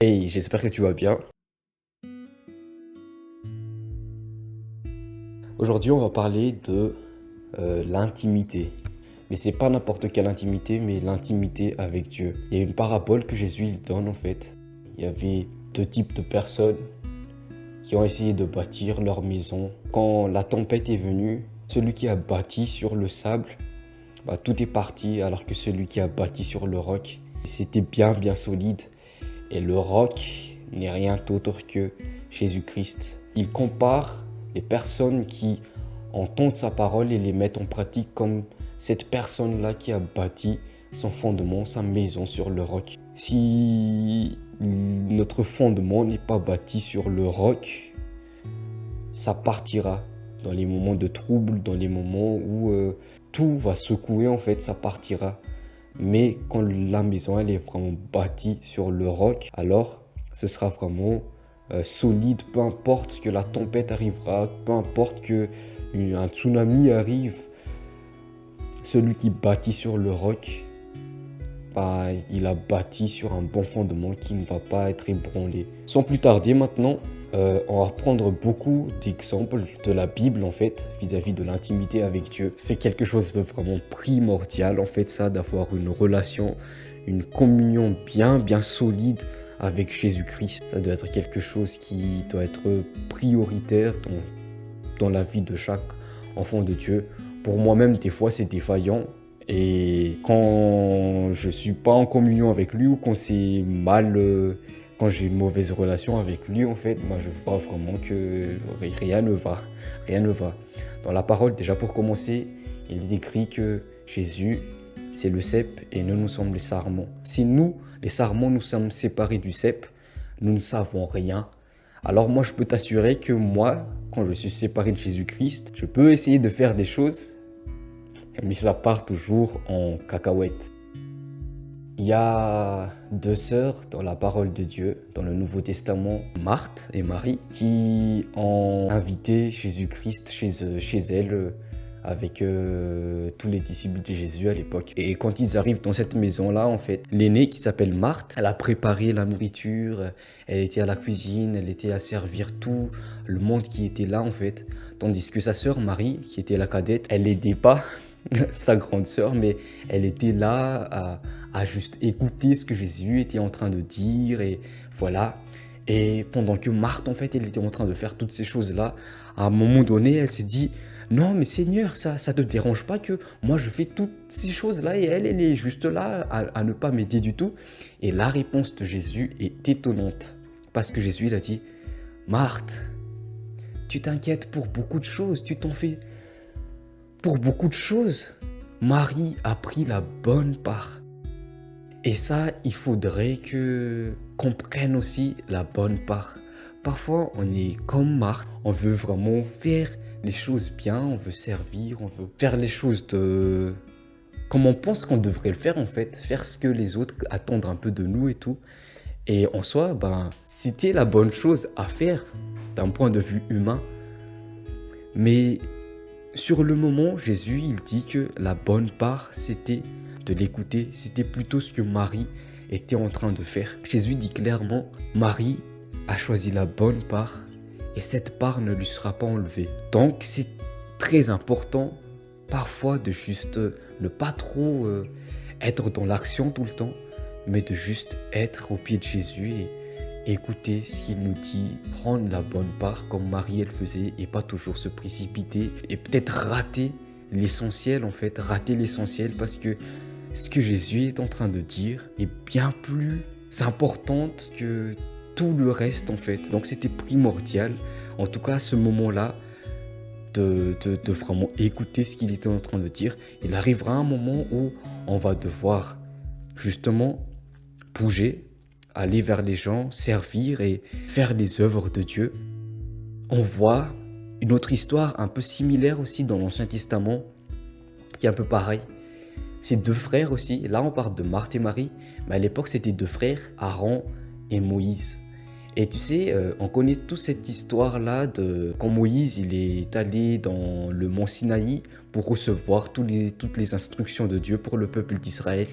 Hey, j'espère que tu vas bien. Aujourd'hui, on va parler de l'intimité. Mais c'est pas n'importe quelle intimité, mais l'intimité avec Dieu. Il y a une parabole que Jésus il donne en fait. Il y avait deux types de personnes qui ont essayé de bâtir leur maison. Quand la tempête est venue, celui qui a bâti sur le sable, tout est parti, alors que celui qui a bâti sur le roc, c'était bien solide. Et le roc n'est rien d'autre que Jésus-Christ. Il compare les personnes qui entendent sa parole et les mettent en pratique comme cette personne-là qui a bâti son fondement, sa maison sur le roc. Si notre fondement n'est pas bâti sur le roc, ça partira dans les moments de trouble, dans les moments où tout va secouer en fait, ça partira. Mais quand la maison elle est vraiment bâtie sur le roc, alors ce sera vraiment solide, peu importe que la tempête arrivera, peu importe que un tsunami arrive. Celui qui bâtit sur le roc, il a bâti sur un bon fondement qui ne va pas être ébranlé. Sans plus tarder maintenant, on va prendre beaucoup d'exemples de la Bible en fait vis-à-vis de l'intimité avec Dieu. C'est quelque chose de vraiment primordial en fait ça, d'avoir une relation, une communion bien solide avec Jésus-Christ. Ça doit être quelque chose qui doit être prioritaire dans la vie de chaque enfant de Dieu. Pour moi-même, des fois, c'est défaillant. Et quand je suis pas en communion avec lui ou quand c'est mal, quand j'ai une mauvaise relation avec lui, en fait, moi, je vois vraiment que rien ne va. Rien ne va. Dans la parole, déjà pour commencer, il est écrit que Jésus, c'est le cep et nous sommes les sarments. Si nous, les sarments, nous sommes séparés du cep, nous ne savons rien. Alors moi, je peux t'assurer que moi, quand je suis séparé de Jésus-Christ, je peux essayer de faire des choses, mais ça part toujours en cacahuète. Il y a deux sœurs dans la parole de Dieu, dans le Nouveau Testament, Marthe et Marie, qui ont invité Jésus-Christ chez elles avec tous les disciples de Jésus à l'époque. Et quand ils arrivent dans cette maison-là, en fait, l'aînée qui s'appelle Marthe, elle a préparé la nourriture, elle était à la cuisine, elle était à servir tout le monde qui était là, en fait. Tandis que sa sœur Marie, qui était la cadette, elle n'aidait pas sa grande sœur, mais elle était là à juste écouter ce que Jésus était en train de dire, et voilà. Et pendant que Marthe, en fait, elle était en train de faire toutes ces choses-là, à un moment donné, elle s'est dit, non, mais Seigneur, ça te dérange pas que moi je fais toutes ces choses-là et elle est juste là à ne pas m'aider du tout. Et la réponse de Jésus est étonnante. Parce que Jésus, il a dit, Marthe, tu t'inquiètes pour beaucoup de choses, tu t'en fais pour beaucoup de choses. Marie a pris la bonne part. Et ça, il faudrait qu'on prenne aussi la bonne part. Parfois, on est comme Marthe, on veut vraiment faire les choses bien, on veut servir, on veut faire les choses comme on pense qu'on devrait le faire en fait, faire ce que les autres attendent un peu de nous et tout. Et en soi, c'était la bonne chose à faire d'un point de vue humain. Mais sur le moment, Jésus, il dit que la bonne part, c'était de l'écouter. C'était plutôt ce que Marie était en train de faire. Jésus dit clairement, Marie a choisi la bonne part et cette part ne lui sera pas enlevée. Donc, c'est très important parfois de juste ne pas trop être dans l'action tout le temps, mais de juste être au pied de Jésus et écouter ce qu'il nous dit, prendre la bonne part comme Marie elle faisait et pas toujours se précipiter et peut-être rater l'essentiel en fait, rater l'essentiel parce que ce que Jésus est en train de dire est bien plus important que tout le reste en fait. Donc c'était primordial, en tout cas à ce moment-là, de vraiment écouter ce qu'il était en train de dire. Il arrivera un moment où on va devoir justement bouger, aller vers les gens, servir et faire les œuvres de Dieu. On voit une autre histoire un peu similaire aussi dans l'Ancien Testament, qui est un peu pareil. C'est deux frères aussi, là on parle de Marthe et Marie, mais à l'époque c'était deux frères, Aaron et Moïse. Et tu sais, on connaît tous cette histoire-là de quand Moïse il est allé dans le mont Sinaï pour recevoir toutes les instructions de Dieu pour le peuple d'Israël.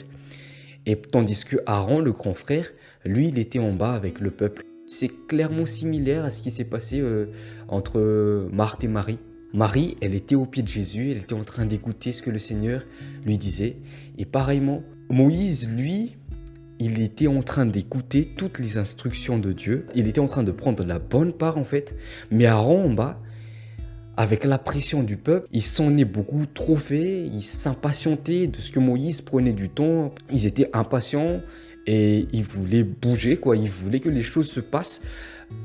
Et tandis que Aaron, le grand frère, Lui, il était en bas avec le peuple. C'est clairement similaire à ce qui s'est passé entre Marthe et Marie. Marie, elle était au pied de Jésus, elle était en train d'écouter ce que le Seigneur lui disait. Et pareillement, Moïse, lui, il était en train d'écouter toutes les instructions de Dieu. Il était en train de prendre la bonne part en fait. Mais Aaron en bas, avec la pression du peuple, il s'en est beaucoup trop fait. Il s'impatientait de ce que Moïse prenait du temps. Ils étaient impatients et ils voulaient bouger, quoi. Ils voulaient que les choses se passent.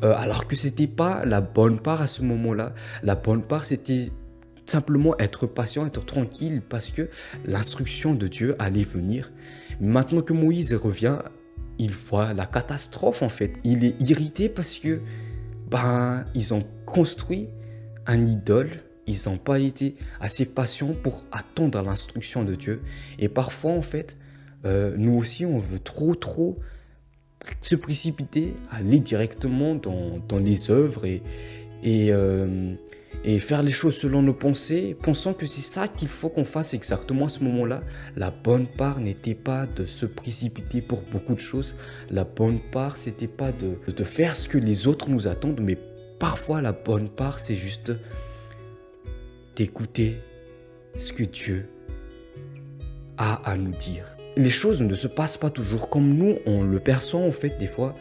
Alors que c'était pas la bonne part à ce moment-là. La bonne part, c'était simplement être patient, être tranquille, parce que l'instruction de Dieu allait venir. Maintenant que Moïse revient, il voit la catastrophe en fait. Il est irrité parce que ils ont construit un idole. Ils n'ont pas été assez patients pour attendre l'instruction de Dieu. Et parfois en fait, nous aussi on veut trop se précipiter, aller directement dans les œuvres et faire les choses selon nos pensées, pensant que c'est ça qu'il faut qu'on fasse exactement à ce moment-là. La bonne part n'était pas de se précipiter pour beaucoup de choses. La bonne part, c'était pas de faire ce que les autres nous attendent, mais parfois la bonne part, c'est juste d'écouter ce que Dieu a à nous dire. Les choses ne se passent pas toujours comme nous, on le perçoit en fait des fois.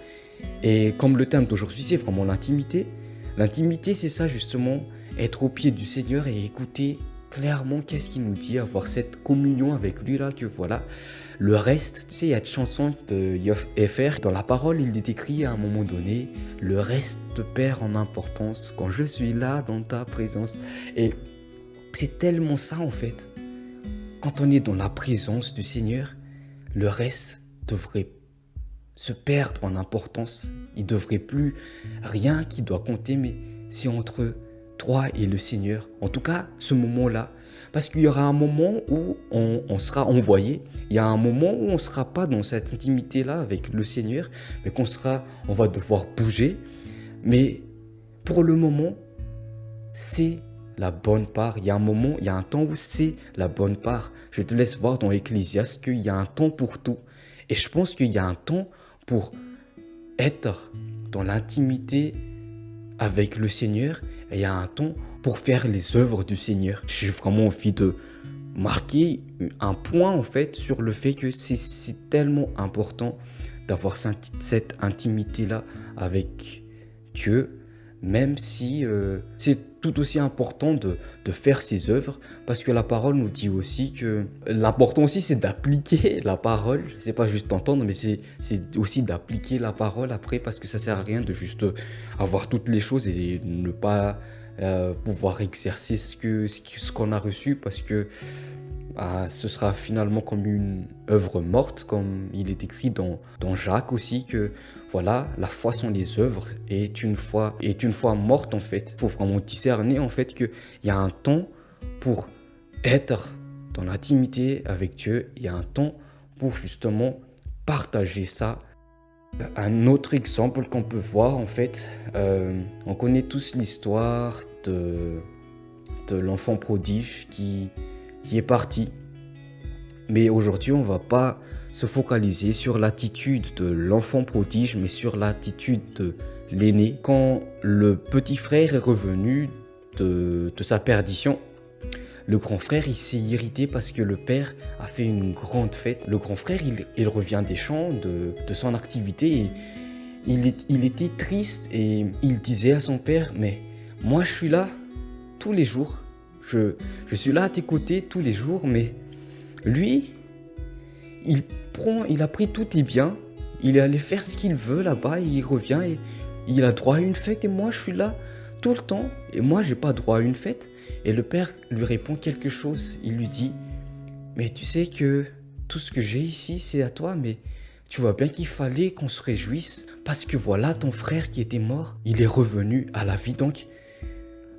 Et comme le thème d'aujourd'hui, c'est vraiment l'intimité. L'intimité, c'est ça justement, être au pied du Seigneur et écouter clairement qu'est-ce qu'il nous dit, avoir cette communion avec lui là, que voilà. Le reste, tu sais, il y a une chanson de Yoff FR, dans la parole, il est écrit à un moment donné, le reste perd en importance quand je suis là dans ta présence. Et c'est tellement ça en fait. Quand on est dans la présence du Seigneur, le reste devrait se perdre en importance. Il ne devrait plus rien qui doit compter, mais c'est entre toi et le Seigneur. En tout cas, ce moment-là. Parce qu'il y aura un moment où on sera envoyé. Il y a un moment où on ne sera pas dans cette intimité-là avec le Seigneur, mais on va devoir bouger. Mais pour le moment, c'est la bonne part. Il y a un moment, il y a un temps où c'est la bonne part. Je te laisse voir dans Ecclésiaste qu'il y a un temps pour tout. Et je pense qu'il y a un temps pour être dans l'intimité avec le Seigneur. Et il y a un temps pour faire les œuvres du Seigneur. J'ai vraiment envie de marquer un point en fait sur le fait que c'est tellement important d'avoir cette intimité-là avec Dieu. Même si c'est tout aussi important de faire ses œuvres, parce que la parole nous dit aussi que l'important aussi c'est d'appliquer la parole, c'est pas juste entendre, mais c'est aussi d'appliquer la parole après, parce que ça sert à rien de juste avoir toutes les choses et ne pas pouvoir exercer ce qu'on a reçu, parce que ce sera finalement comme une œuvre morte, comme il est écrit dans Jacques aussi, que voilà, la foi sans les œuvres est une foi morte en fait. Il faut vraiment discerner en fait qu'il y a un temps pour être dans l'intimité avec Dieu, il y a un temps pour justement partager ça. Un autre exemple qu'on peut voir en fait, on connaît tous l'histoire de l'enfant prodige qui est parti. Mais aujourd'hui, on ne va pas se focaliser sur l'attitude de l'enfant prodige, mais sur l'attitude de l'aîné. Quand le petit frère est revenu de sa perdition, le grand frère, il s'est irrité parce que le père a fait une grande fête. Le grand frère, il revient des champs, de son activité, et il était triste et il disait à son père, mais moi je suis là tous les jours. Je suis là à tes côtés tous les jours, mais lui, il a pris tous tes biens, il est allé faire ce qu'il veut là-bas, et il revient et il a droit à une fête, et moi je suis là tout le temps, et moi j'ai pas droit à une fête. Et le père lui répond quelque chose, il lui dit, mais tu sais que tout ce que j'ai ici c'est à toi, mais tu vois bien qu'il fallait qu'on se réjouisse, parce que voilà ton frère qui était mort, il est revenu à la vie, donc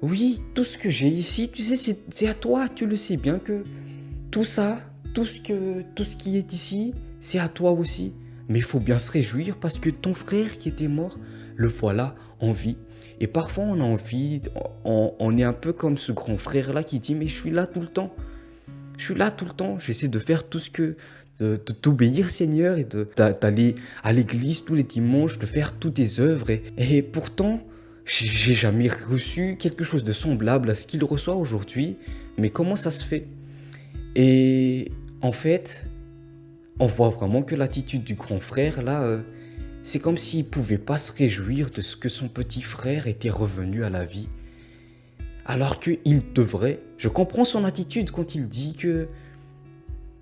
oui, tout ce que j'ai ici, tu sais, c'est à toi. Tu le sais bien que tout ça, tout ce qui est ici, c'est à toi aussi. Mais il faut bien se réjouir parce que ton frère qui était mort, le voilà en vie. Et parfois, on a envie, on est un peu comme ce grand frère-là qui dit, mais je suis là tout le temps. Je suis là tout le temps. J'essaie de faire tout ce de t'obéir, Seigneur, et d'aller à l'église tous les dimanches, de faire toutes tes œuvres. Et pourtant, j'ai jamais reçu quelque chose de semblable à ce qu'il reçoit aujourd'hui. Mais comment ça se fait? Et en fait, on voit vraiment que l'attitude du grand frère, là, c'est comme s'il pouvait pas se réjouir de ce que son petit frère était revenu à la vie. Alors qu'il devrait. Je comprends son attitude quand il dit que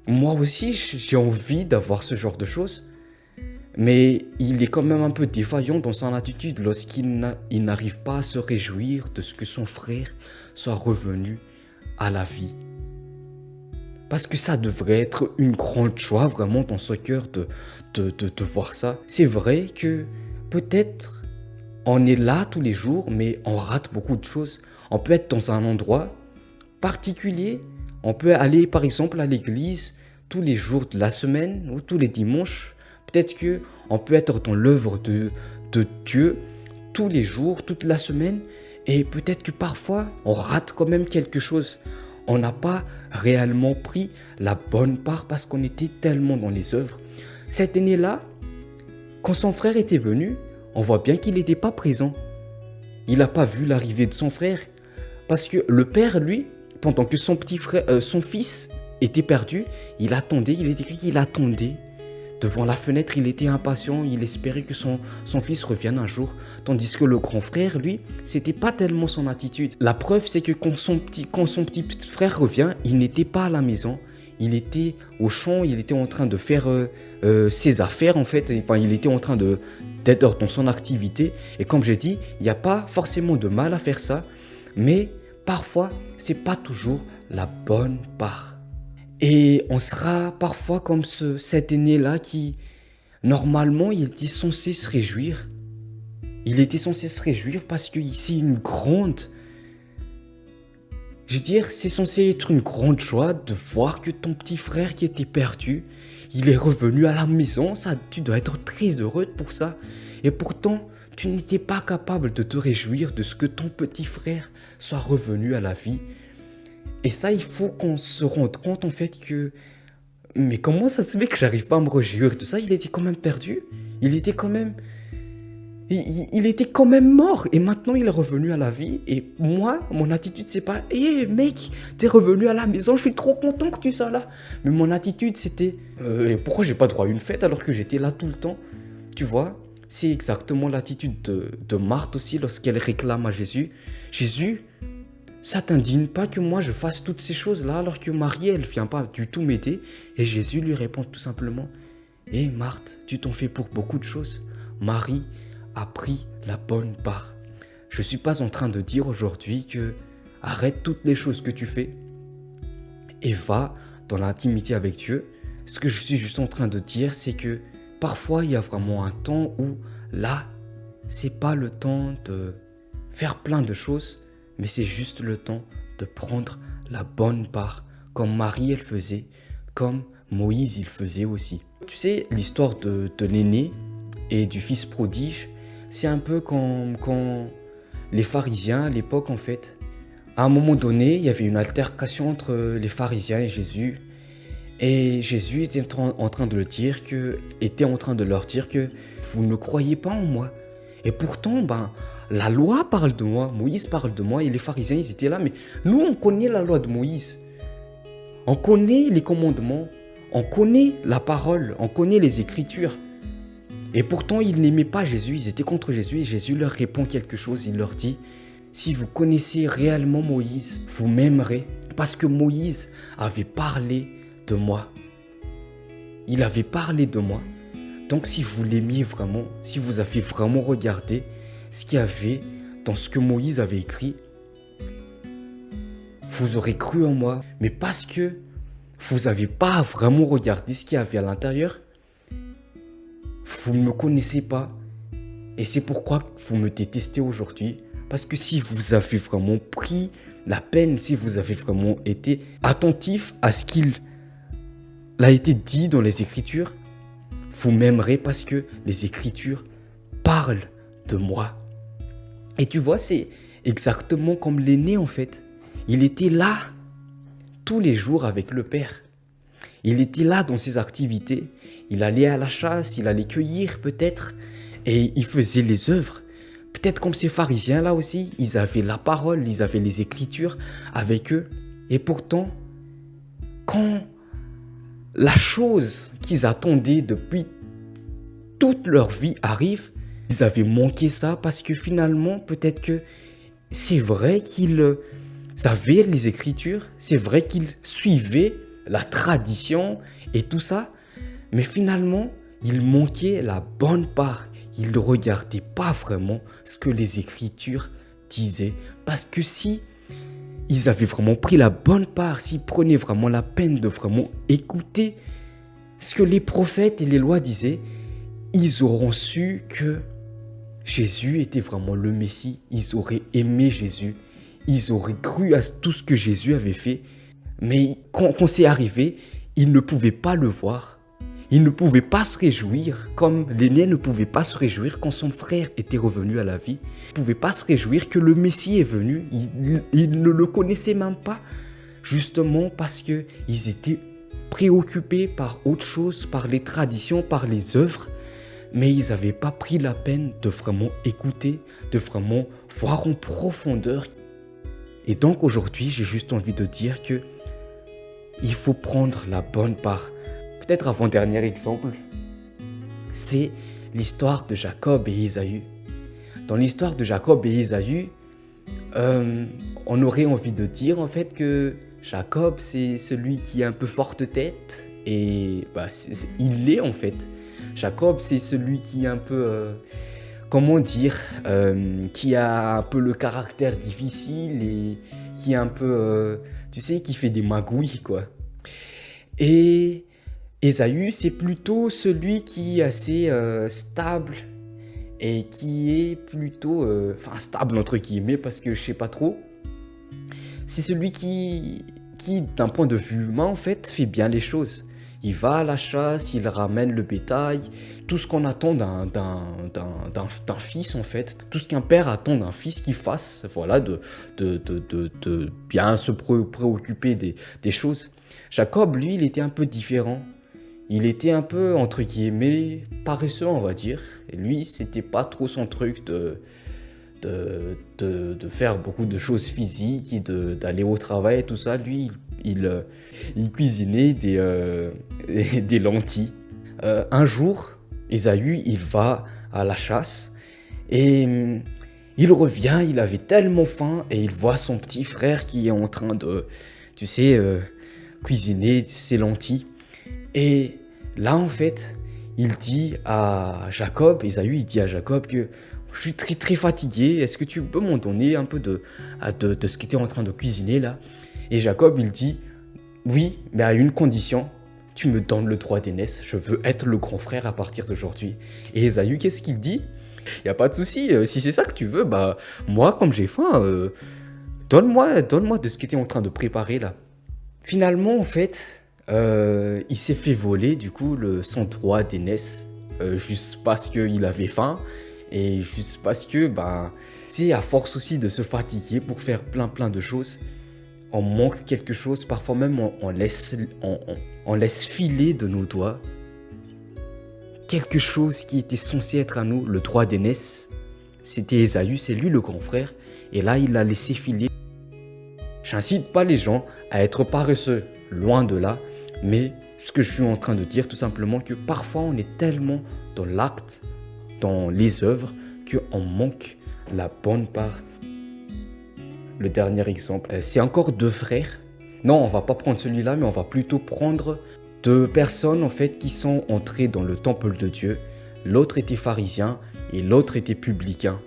moi aussi j'ai envie d'avoir ce genre de choses. Mais il est quand même un peu défaillant dans son attitude lorsqu'il n'arrive pas à se réjouir de ce que son frère soit revenu à la vie. Parce que ça devrait être une grande joie vraiment dans ce cœur de voir ça. C'est vrai que peut-être on est là tous les jours, mais on rate beaucoup de choses. On peut être dans un endroit particulier. On peut aller par exemple à l'église tous les jours de la semaine ou tous les dimanches. Peut-être qu'on peut être dans l'œuvre de Dieu tous les jours, toute la semaine. Et peut-être que parfois on rate quand même quelque chose. On n'a pas réellement pris la bonne part parce qu'on était tellement dans les œuvres. Cette année-là, quand son frère était venu, on voit bien qu'il n'était pas présent. Il n'a pas vu l'arrivée de son frère. Parce que le père, lui, pendant que son petit frère, son fils était perdu, il attendait, il est écrit qu'il attendait. Devant la fenêtre, il était impatient, il espérait que son fils revienne un jour. Tandis que le grand frère, lui, c'était pas tellement son attitude. La preuve, c'est que quand son petit frère revient, il n'était pas à la maison. Il était au champ, il était en train de faire ses affaires en fait. Enfin, il était en train d'être dans son activité. Et comme j'ai dit, il n'y a pas forcément de mal à faire ça. Mais parfois, c'est pas toujours la bonne part. Et on sera parfois comme cet aîné-là qui, normalement, il était censé se réjouir. Il était censé se réjouir parce que c'est une grande... Je veux dire, c'est censé être une grande joie de voir que ton petit frère qui était perdu, il est revenu à la maison. Ça, tu dois être très heureux pour ça. Et pourtant, tu n'étais pas capable de te réjouir de ce que ton petit frère soit revenu à la vie. Et ça, il faut qu'on se rende compte en fait que... Mais comment ça se fait que j'arrive pas à me réjouir de ça? Il était quand même perdu. Il était quand même... Il était quand même mort. Et maintenant, il est revenu à la vie. Et moi, mon attitude, c'est pas... Hé mec, t'es revenu à la maison, je suis trop content que tu sois là. Mais mon attitude, c'était... pourquoi j'ai pas droit à une fête alors que j'étais là tout le temps? Tu vois? C'est exactement l'attitude de Marthe aussi lorsqu'elle réclame à Jésus. Jésus... Ça t'indigne pas que moi je fasse toutes ces choses-là alors que Marie, elle vient pas du tout m'aider? Et Jésus lui répond tout simplement, Marthe, tu t'en fais pour beaucoup de choses. Marie a pris la bonne part. Je suis pas en train de dire aujourd'hui que arrête toutes les choses que tu fais et va dans l'intimité avec Dieu. Ce que je suis juste en train de dire, c'est que parfois il y a vraiment un temps où là, c'est pas le temps de faire plein de choses, mais c'est juste le temps de prendre la bonne part, comme Marie elle faisait, comme Moïse il faisait aussi. Tu sais, l'histoire de l'aîné et du fils prodige, c'est un peu quand les pharisiens à l'époque en fait, à un moment donné, il y avait une altercation entre les pharisiens et Jésus. Et Jésus était en train de leur dire que vous ne croyez pas en moi. Et pourtant, la loi parle de moi, Moïse parle de moi et les pharisiens, ils étaient là. Mais nous, on connaît la loi de Moïse. On connaît les commandements, on connaît la parole, on connaît les Écritures. Et pourtant, ils n'aimaient pas Jésus, ils étaient contre Jésus. Et Jésus leur répond quelque chose, il leur dit, si vous connaissez réellement Moïse, vous m'aimerez. Parce que Moïse avait parlé de moi. Il avait parlé de moi. Donc si vous l'aimiez vraiment, si vous avez vraiment regardé ce qu'il y avait dans ce que Moïse avait écrit, vous aurez cru en moi. Mais parce que vous n'avez pas vraiment regardé ce qu'il y avait à l'intérieur, vous ne me connaissez pas. Et c'est pourquoi vous me détestez aujourd'hui. Parce que si vous avez vraiment pris la peine, si vous avez vraiment été attentif à ce qu'il a été dit dans les Écritures, vous m'aimerez parce que les Écritures parlent de moi. Et tu vois, c'est exactement comme l'aîné en fait. Il était là tous les jours avec le Père. Il était là dans ses activités. Il allait à la chasse, il allait cueillir peut-être, et il faisait les œuvres. Peut-être comme ces pharisiens là aussi, ils avaient la parole, ils avaient les Écritures avec eux. Et pourtant, quand la chose qu'ils attendaient depuis toute leur vie arrive, ils avaient manqué ça parce que finalement, peut-être que c'est vrai qu'ils avaient les Écritures, c'est vrai qu'ils suivaient la tradition et tout ça, mais finalement, ils manquaient la bonne part. Ils ne regardaient pas vraiment ce que les Écritures disaient. Parce que si ils avaient vraiment pris la bonne part, s'ils prenaient vraiment la peine de vraiment écouter ce que les prophètes et les lois disaient, ils auront su que Jésus était vraiment le Messie. Ils auraient aimé Jésus. Ils auraient cru à tout ce que Jésus avait fait. Mais quand c'est arrivé, ils ne pouvaient pas le voir. Ils ne pouvaient pas se réjouir, comme l'aîné ne pouvait pas se réjouir quand son frère était revenu à la vie. Il ne pouvait pas se réjouir que le Messie est venu. Il ne le connaissait même pas, justement parce qu'ils étaient préoccupés par autre chose, par les traditions, par les œuvres. Mais ils n'avaient pas pris la peine de vraiment écouter, de vraiment voir en profondeur. Et donc aujourd'hui, j'ai juste envie de dire que il faut prendre la bonne part. Peut-être avant-dernier exemple, c'est l'histoire de Jacob et Ésaü. Dans l'histoire de Jacob et Ésaü, on aurait envie de dire en fait que Jacob, c'est celui qui a un peu forte tête, et il l'est en fait. Jacob, c'est celui qui est un peu, comment dire, qui a un peu le caractère difficile et qui est un peu, tu sais, qui fait des magouilles, quoi. Et Ésaü, c'est plutôt celui qui est assez stable et qui est plutôt, stable entre guillemets, parce que je sais pas trop. C'est celui qui, d'un point de vue humain, en fait, fait bien les choses. Il va à la chasse, il ramène le bétail, tout ce qu'on attend d'un fils en fait, tout ce qu'un père attend d'un fils qu'il fasse, voilà, de bien se préoccuper des choses. Jacob, lui, il était un peu différent. Il était un peu, entre guillemets, paresseux, on va dire. Et lui, c'était pas trop son truc de faire beaucoup de choses physiques et d'aller au travail et tout ça. Lui, il cuisinait des lentilles. Un jour, Ésaü, il va à la chasse et il revient, il avait tellement faim et il voit son petit frère qui est en train de, tu sais, cuisiner ses lentilles. Et là, en fait, il dit à Jacob, Ésaü, il dit à Jacob que je suis très très fatigué, est-ce que tu peux m'en donner un peu de ce que tu es en train de cuisiner là? Et Jacob, il dit, oui, mais à une condition, tu me donnes le droit d'aînesse, je veux être le grand frère à partir d'aujourd'hui. Et Ésaü, qu'est-ce qu'il dit? Il n'y a pas de souci, si c'est ça que tu veux, moi, comme j'ai faim, donne-moi de ce que tu es en train de préparer là. Finalement, en fait, il s'est fait voler du coup son droit d'aînesse, juste parce qu'il avait faim. Et juste parce que, à force aussi de se fatiguer pour faire plein de choses, on manque quelque chose. Parfois même, on laisse filer de nos doigts quelque chose qui était censé être à nous, le droit d'aînesse. C'était Ésaü, c'est lui le grand frère. Et là, il l'a laissé filer. J'incite pas les gens à être paresseux, loin de là. Mais ce que je suis en train de dire, tout simplement, que parfois, on est tellement dans l'acte, dans les œuvres, qu'on manque la bonne part. Le dernier exemple, c'est encore deux frères. Non, on va pas prendre celui-là, mais on va plutôt prendre deux personnes en fait qui sont entrées dans le temple de Dieu. L'autre était pharisien et l'autre était publicain.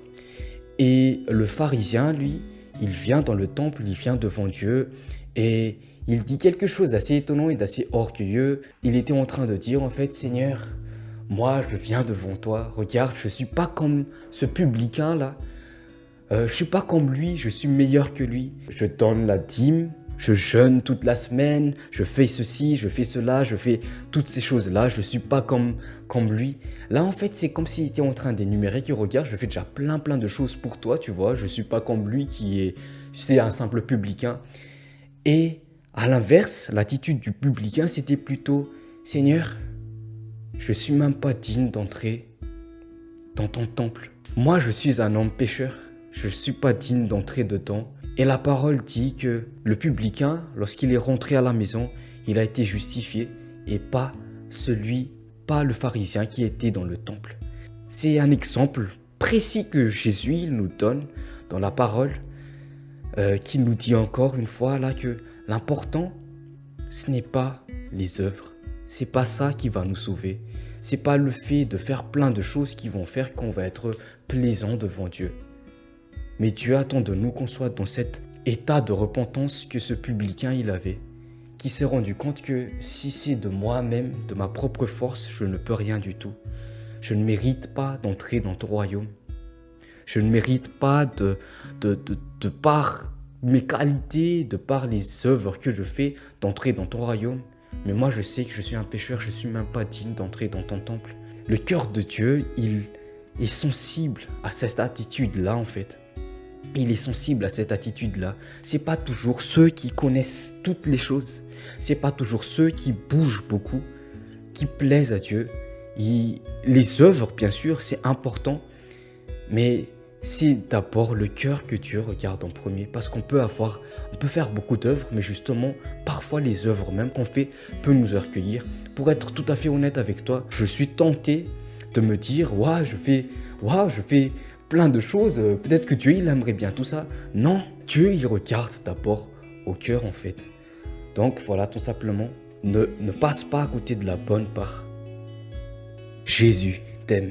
Et le pharisien, lui, il vient dans le temple, il vient devant Dieu et il dit quelque chose d'assez étonnant et d'assez orgueilleux. Il était en train de dire en fait, Seigneur, moi, je viens devant toi, regarde, je ne suis pas comme ce publicain-là. Je ne suis pas comme lui, je suis meilleur que lui. Je donne la dîme, je jeûne toute la semaine, je fais ceci, je fais cela, je fais toutes ces choses-là. Je ne suis pas comme lui. Là, en fait, c'est comme s'il était en train d'énumérer que regarde, je fais déjà plein de choses pour toi, tu vois. Je ne suis pas comme lui c'est un simple publicain. Et À l'inverse, l'attitude du publicain, c'était plutôt « Seigneur, je suis même pas digne d'entrer dans ton temple. Moi, je suis un homme pécheur. Je ne suis pas digne d'entrer dedans. » Et la parole dit que le publicain, lorsqu'il est rentré à la maison, il a été justifié et pas le pharisien qui était dans le temple. C'est un exemple précis que Jésus il nous donne dans la parole, qui nous dit encore une fois là que l'important, ce n'est pas les œuvres. C'est pas ça qui va nous sauver. C'est pas le fait de faire plein de choses qui vont faire qu'on va être plaisant devant Dieu. Mais Dieu attend de nous qu'on soit dans cet état de repentance que ce publicain il avait, qui s'est rendu compte que si c'est de moi-même, de ma propre force, je ne peux rien du tout. Je ne mérite pas d'entrer dans ton royaume. Je ne mérite pas de par mes qualités, de par les œuvres que je fais, d'entrer dans ton royaume. Mais moi, je sais que je suis un pécheur, je ne suis même pas digne d'entrer dans ton temple. Le cœur de Dieu, il est sensible à cette attitude-là, en fait. Il est sensible à cette attitude-là. C'est pas toujours ceux qui connaissent toutes les choses. C'est pas toujours ceux qui bougent beaucoup, qui plaisent à Dieu. Les œuvres, bien sûr, c'est important, mais c'est d'abord le cœur que Dieu regarde en premier, parce qu'on peut faire beaucoup d'œuvres, mais justement, parfois les œuvres même qu'on fait peuvent nous accueillir. Pour être tout à fait honnête avec toi, je suis tenté de me dire, je fais plein de choses, peut-être que Dieu il aimerait bien tout ça. Non, Dieu il regarde d'abord au cœur en fait. Donc voilà, tout simplement, ne passe pas à côté de la bonne part. Jésus t'aime.